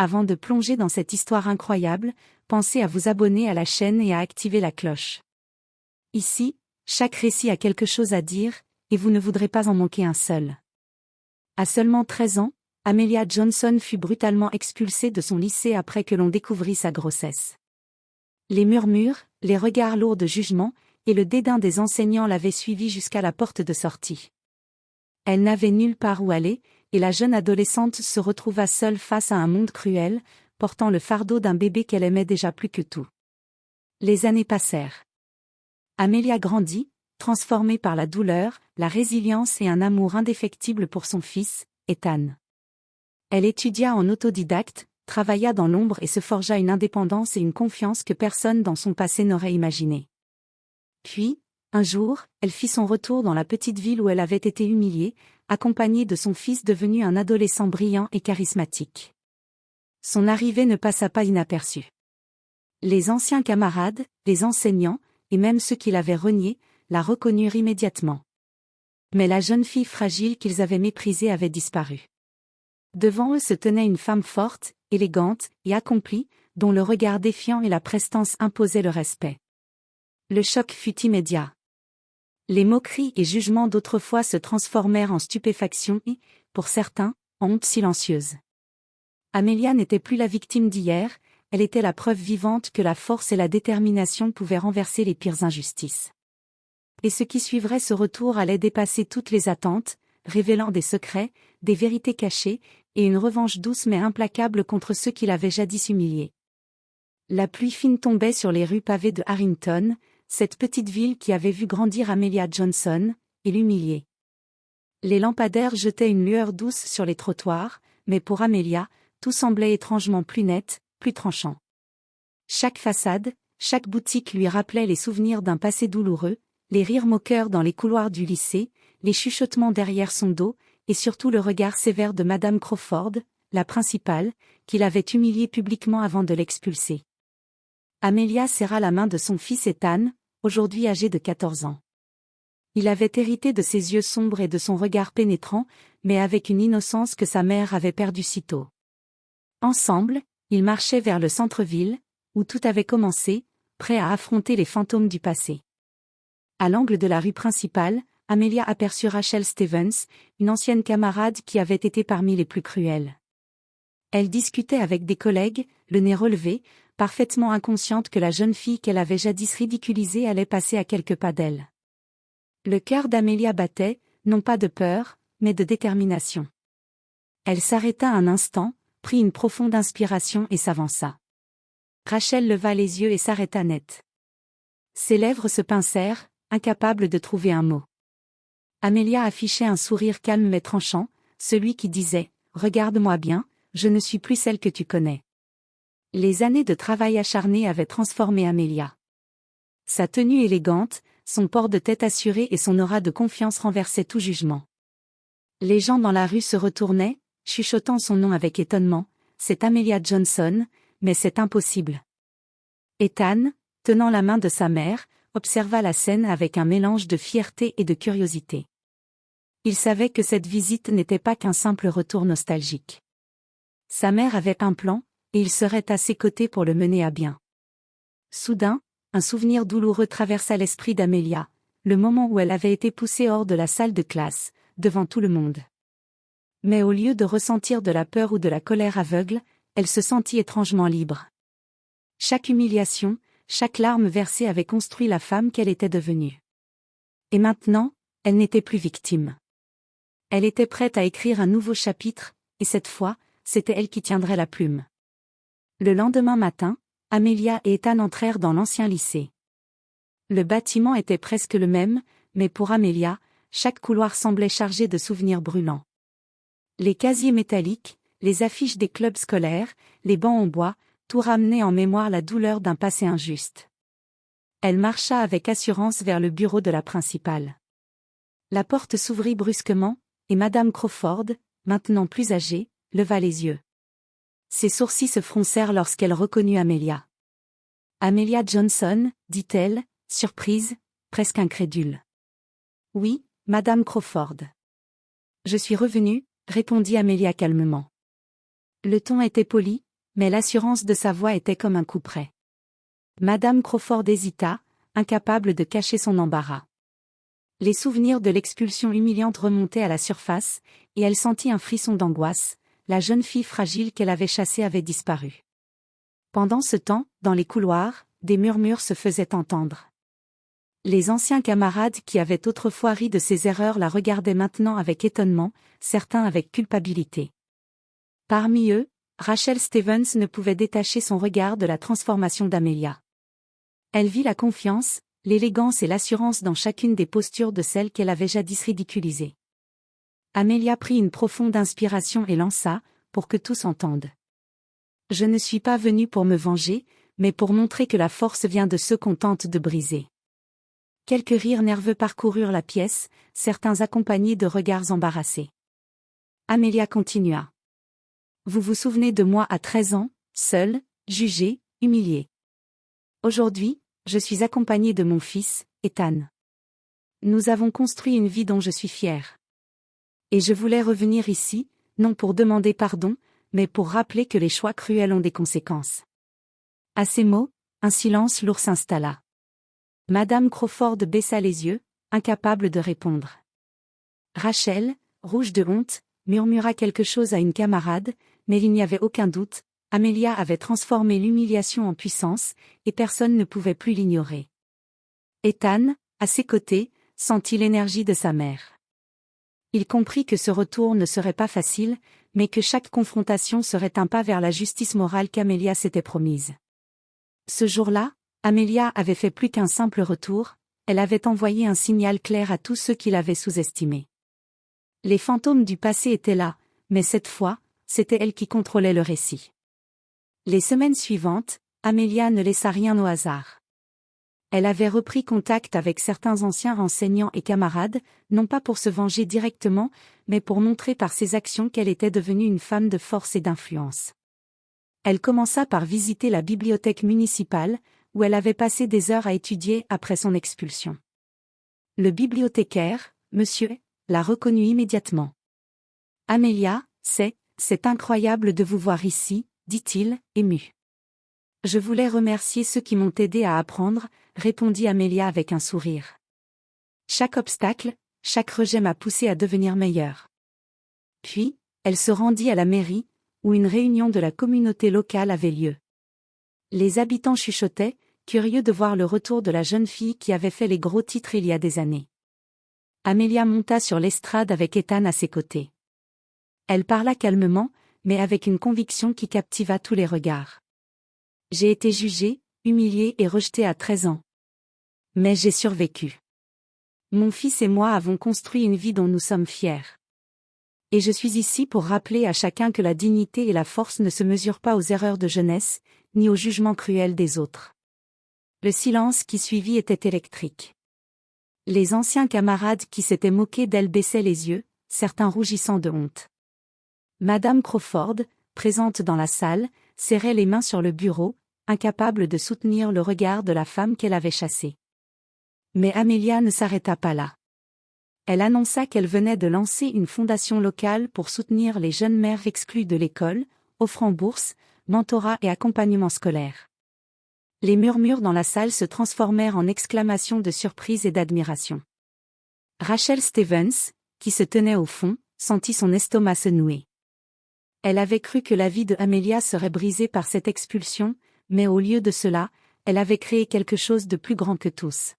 Avant de plonger dans cette histoire incroyable, pensez à vous abonner à la chaîne et à activer la cloche. Ici, chaque récit a quelque chose à dire, et vous ne voudrez pas en manquer un seul. À seulement 13 ans, Amelia Johnson fut brutalement expulsée de son lycée après que l'on découvrit sa grossesse. Les murmures, les regards lourds de jugement, et le dédain des enseignants l'avaient suivie jusqu'à la porte de sortie. Elle n'avait nulle part où aller, et la jeune adolescente se retrouva seule face à un monde cruel, portant le fardeau d'un bébé qu'elle aimait déjà plus que tout. Les années passèrent. Amelia grandit, transformée par la douleur, la résilience et un amour indéfectible pour son fils, Ethan. Elle étudia en autodidacte, travailla dans l'ombre et se forgea une indépendance et une confiance que personne dans son passé n'aurait imaginé. Puis, un jour, elle fit son retour dans la petite ville où elle avait été humiliée, accompagnée de son fils devenu un adolescent brillant et charismatique. Son arrivée ne passa pas inaperçue. Les anciens camarades, les enseignants, et même ceux qui l'avaient reniée, la reconnurent immédiatement. Mais la jeune fille fragile qu'ils avaient méprisée avait disparu. Devant eux se tenait une femme forte, élégante et accomplie, dont le regard défiant et la prestance imposaient le respect. Le choc fut immédiat. Les moqueries et jugements d'autrefois se transformèrent en stupéfaction et, pour certains, en honte silencieuse. Amelia n'était plus la victime d'hier, elle était la preuve vivante que la force et la détermination pouvaient renverser les pires injustices. Et ce qui suivrait ce retour allait dépasser toutes les attentes, révélant des secrets, des vérités cachées, et une revanche douce mais implacable contre ceux qui l'avaient jadis humiliée. La pluie fine tombait sur les rues pavées de Harrington, cette petite ville qui avait vu grandir Amelia Johnson, et l'humilier. Les lampadaires jetaient une lueur douce sur les trottoirs, mais pour Amelia, tout semblait étrangement plus net, plus tranchant. Chaque façade, chaque boutique lui rappelait les souvenirs d'un passé douloureux, les rires moqueurs dans les couloirs du lycée, les chuchotements derrière son dos, et surtout le regard sévère de Madame Crawford, la principale, qui l'avait humiliée publiquement avant de l'expulser. Amelia serra la main de son fils Ethan, aujourd'hui âgé de 14 ans. Il avait hérité de ses yeux sombres et de son regard pénétrant, mais avec une innocence que sa mère avait perdue si tôt. Ensemble, ils marchaient vers le centre-ville, où tout avait commencé, prêts à affronter les fantômes du passé. À l'angle de la rue principale, Amelia aperçut Rachel Stevens, une ancienne camarade qui avait été parmi les plus cruelles. Elle discutait avec des collègues, le nez relevé, parfaitement inconsciente que la jeune fille qu'elle avait jadis ridiculisée allait passer à quelques pas d'elle. Le cœur d'Amelia battait, non pas de peur, mais de détermination. Elle s'arrêta un instant, prit une profonde inspiration et s'avança. Rachel leva les yeux et s'arrêta net. Ses lèvres se pincèrent, incapables de trouver un mot. Amelia affichait un sourire calme mais tranchant, celui qui disait « Regarde-moi bien, je ne suis plus celle que tu connais ». Les années de travail acharné avaient transformé Amelia. Sa tenue élégante, son port de tête assuré et son aura de confiance renversaient tout jugement. Les gens dans la rue se retournaient, chuchotant son nom avec étonnement, « C'est Amelia Johnson, mais c'est impossible ». Ethan, tenant la main de sa mère, observa la scène avec un mélange de fierté et de curiosité. Il savait que cette visite n'était pas qu'un simple retour nostalgique. Sa mère avait un plan, et il serait à ses côtés pour le mener à bien. Soudain, un souvenir douloureux traversa l'esprit d'Amelia, le moment où elle avait été poussée hors de la salle de classe, devant tout le monde. Mais au lieu de ressentir de la peur ou de la colère aveugle, elle se sentit étrangement libre. Chaque humiliation, chaque larme versée avait construit la femme qu'elle était devenue. Et maintenant, elle n'était plus victime. Elle était prête à écrire un nouveau chapitre, et cette fois, c'était elle qui tiendrait la plume. Le lendemain matin, Amelia et Ethan entrèrent dans l'ancien lycée. Le bâtiment était presque le même, mais pour Amelia, chaque couloir semblait chargé de souvenirs brûlants. Les casiers métalliques, les affiches des clubs scolaires, les bancs en bois, tout ramenait en mémoire la douleur d'un passé injuste. Elle marcha avec assurance vers le bureau de la principale. La porte s'ouvrit brusquement, et Madame Crawford, maintenant plus âgée, leva les yeux. Ses sourcils se froncèrent lorsqu'elle reconnut Amelia. « Amelia Johnson » dit-elle, surprise, presque incrédule. « Oui, Madame Crawford. »« Je suis revenue » répondit Amelia calmement. Le ton était poli, mais l'assurance de sa voix était comme un coup près. Madame Crawford hésita, incapable de cacher son embarras. Les souvenirs de l'expulsion humiliante remontaient à la surface, et elle sentit un frisson d'angoisse. La jeune fille fragile qu'elle avait chassée avait disparu. Pendant ce temps, dans les couloirs, des murmures se faisaient entendre. Les anciens camarades qui avaient autrefois ri de ses erreurs la regardaient maintenant avec étonnement, certains avec culpabilité. Parmi eux, Rachel Stevens ne pouvait détacher son regard de la transformation d'Amelia. Elle vit la confiance, l'élégance et l'assurance dans chacune des postures de celle qu'elle avait jadis ridiculisée. Amelia prit une profonde inspiration et lança, pour que tous entendent. « Je ne suis pas venue pour me venger, mais pour montrer que la force vient de ceux qu'on tente de briser. » Quelques rires nerveux parcoururent la pièce, certains accompagnés de regards embarrassés. Amelia continua. « Vous vous souvenez de moi à 13 ans, seule, jugée, humiliée. Aujourd'hui, je suis accompagnée de mon fils, Ethan. Nous avons construit une vie dont je suis fière. Et je voulais revenir ici, non pour demander pardon, mais pour rappeler que les choix cruels ont des conséquences. » À ces mots, un silence lourd s'installa. Madame Crawford baissa les yeux, incapable de répondre. Rachel, rouge de honte, murmura quelque chose à une camarade, mais il n'y avait aucun doute, Amelia avait transformé l'humiliation en puissance, et personne ne pouvait plus l'ignorer. Ethan, à ses côtés, sentit l'énergie de sa mère. Il comprit que ce retour ne serait pas facile, mais que chaque confrontation serait un pas vers la justice morale qu'Amelia s'était promise. Ce jour-là, Amelia avait fait plus qu'un simple retour, elle avait envoyé un signal clair à tous ceux qui l'avaient sous-estimé. Les fantômes du passé étaient là, mais cette fois, c'était elle qui contrôlait le récit. Les semaines suivantes, Amelia ne laissa rien au hasard. Elle avait repris contact avec certains anciens enseignants et camarades, non pas pour se venger directement, mais pour montrer par ses actions qu'elle était devenue une femme de force et d'influence. Elle commença par visiter la bibliothèque municipale, où elle avait passé des heures à étudier après son expulsion. Le bibliothécaire, monsieur, la reconnut immédiatement. « Amelia, c'est incroyable de vous voir ici, » dit-il, ému. « Je voulais remercier ceux qui m'ont aidé à apprendre, » répondit Amelia avec un sourire. « Chaque obstacle, chaque rejet m'a poussée à devenir meilleure. » Puis, elle se rendit à la mairie, où une réunion de la communauté locale avait lieu. Les habitants chuchotaient, curieux de voir le retour de la jeune fille qui avait fait les gros titres il y a des années. Amelia monta sur l'estrade avec Ethan à ses côtés. Elle parla calmement, mais avec une conviction qui captiva tous les regards. « J'ai été jugée, humiliée et rejetée à 13 ans. Mais j'ai survécu. Mon fils et moi avons construit une vie dont nous sommes fiers. Et je suis ici pour rappeler à chacun que la dignité et la force ne se mesurent pas aux erreurs de jeunesse, ni au jugement cruel des autres. » Le silence qui suivit était électrique. Les anciens camarades qui s'étaient moqués d'elle baissaient les yeux, certains rougissant de honte. Madame Crawford, présente dans la salle, serrait les mains sur le bureau, incapable de soutenir le regard de la femme qu'elle avait chassée. Mais Amelia ne s'arrêta pas là. Elle annonça qu'elle venait de lancer une fondation locale pour soutenir les jeunes mères exclues de l'école, offrant bourses, mentorat et accompagnement scolaire. Les murmures dans la salle se transformèrent en exclamations de surprise et d'admiration. Rachel Stevens, qui se tenait au fond, sentit son estomac se nouer. Elle avait cru que la vie de Amelia serait brisée par cette expulsion, mais au lieu de cela, elle avait créé quelque chose de plus grand que tous.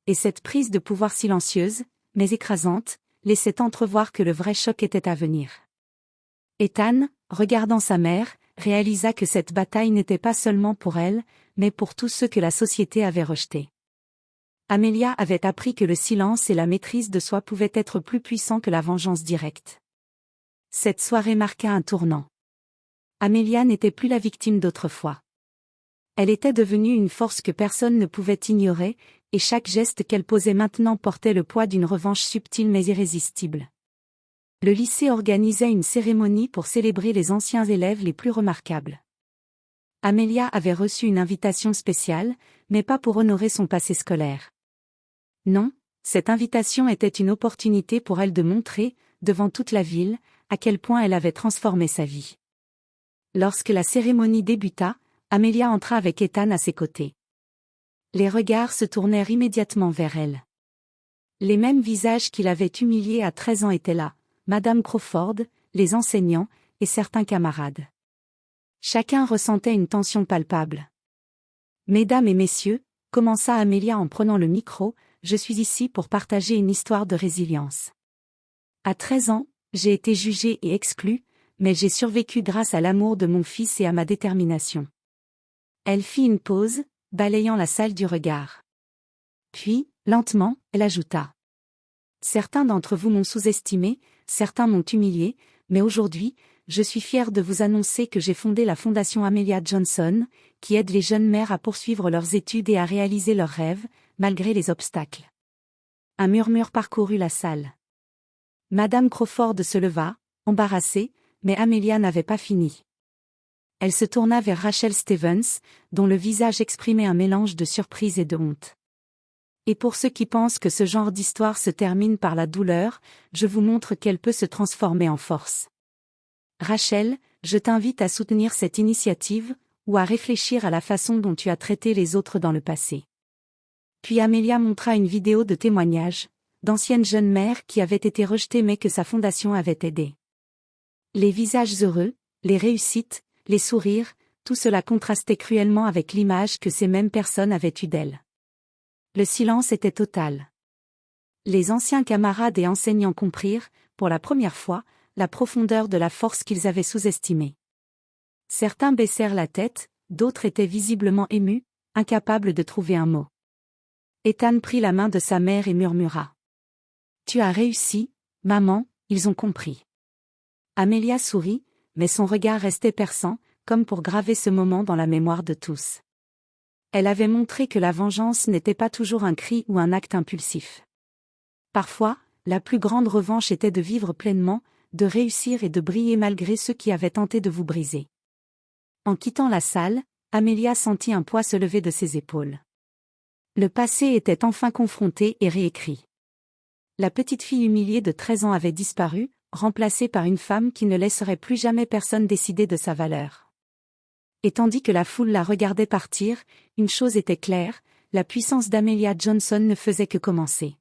Et cette prise de pouvoir silencieuse, mais écrasante, laissait entrevoir que le vrai choc était à venir. Ethan, regardant sa mère, réalisa que cette bataille n'était pas seulement pour elle, mais pour tous ceux que la société avait rejetés. Amelia avait appris que le silence et la maîtrise de soi pouvaient être plus puissants que la vengeance directe. Cette soirée marqua un tournant. Amelia n'était plus la victime d'autrefois. Elle était devenue une force que personne ne pouvait ignorer, et chaque geste qu'elle posait maintenant portait le poids d'une revanche subtile mais irrésistible. Le lycée organisait une cérémonie pour célébrer les anciens élèves les plus remarquables. Amelia avait reçu une invitation spéciale, mais pas pour honorer son passé scolaire. Non, cette invitation était une opportunité pour elle de montrer, devant toute la ville, à quel point elle avait transformé sa vie. Lorsque la cérémonie débuta, Amelia entra avec Ethan à ses côtés. Les regards se tournèrent immédiatement vers elle. Les mêmes visages qui l'avaient humiliée à 13 ans étaient là, Madame Crawford, les enseignants, et certains camarades. Chacun ressentait une tension palpable. « Mesdames et messieurs », commença Amelia en prenant le micro, « je suis ici pour partager une histoire de résilience. À 13 ans, j'ai été jugée et exclue, mais j'ai survécu grâce à l'amour de mon fils et à ma détermination. » Elle fit une pause, balayant la salle du regard. Puis, lentement, elle ajouta. « Certains d'entre vous m'ont sous-estimé, certains m'ont humilié, mais aujourd'hui, je suis fière de vous annoncer que j'ai fondé la Fondation Amelia Johnson, qui aide les jeunes mères à poursuivre leurs études et à réaliser leurs rêves, malgré les obstacles. » Un murmure parcourut la salle. Madame Crawford se leva, embarrassée, mais Amelia n'avait pas fini. Elle se tourna vers Rachel Stevens, dont le visage exprimait un mélange de surprise et de honte. « Et pour ceux qui pensent que ce genre d'histoire se termine par la douleur, je vous montre qu'elle peut se transformer en force. Rachel, je t'invite à soutenir cette initiative, ou à réfléchir à la façon dont tu as traité les autres dans le passé. » Puis Amelia montra une vidéo de témoignage, d'anciennes jeunes mères qui avaient été rejetées mais que sa fondation avait aidées. Les visages heureux, les réussites, les sourires, tout cela contrastait cruellement avec l'image que ces mêmes personnes avaient eue d'elle. Le silence était total. Les anciens camarades et enseignants comprirent, pour la première fois, la profondeur de la force qu'ils avaient sous-estimée. Certains baissèrent la tête, d'autres étaient visiblement émus, incapables de trouver un mot. Ethan prit la main de sa mère et murmura. « Tu as réussi, maman, ils ont compris. » Amelia sourit, mais son regard restait perçant, comme pour graver ce moment dans la mémoire de tous. Elle avait montré que la vengeance n'était pas toujours un cri ou un acte impulsif. Parfois, la plus grande revanche était de vivre pleinement, de réussir et de briller malgré ceux qui avaient tenté de vous briser. En quittant la salle, Amelia sentit un poids se lever de ses épaules. Le passé était enfin confronté et réécrit. La petite fille humiliée de 13 ans avait disparu, remplacée par une femme qui ne laisserait plus jamais personne décider de sa valeur. Et tandis que la foule la regardait partir, une chose était claire, la puissance d'Amelia Johnson ne faisait que commencer.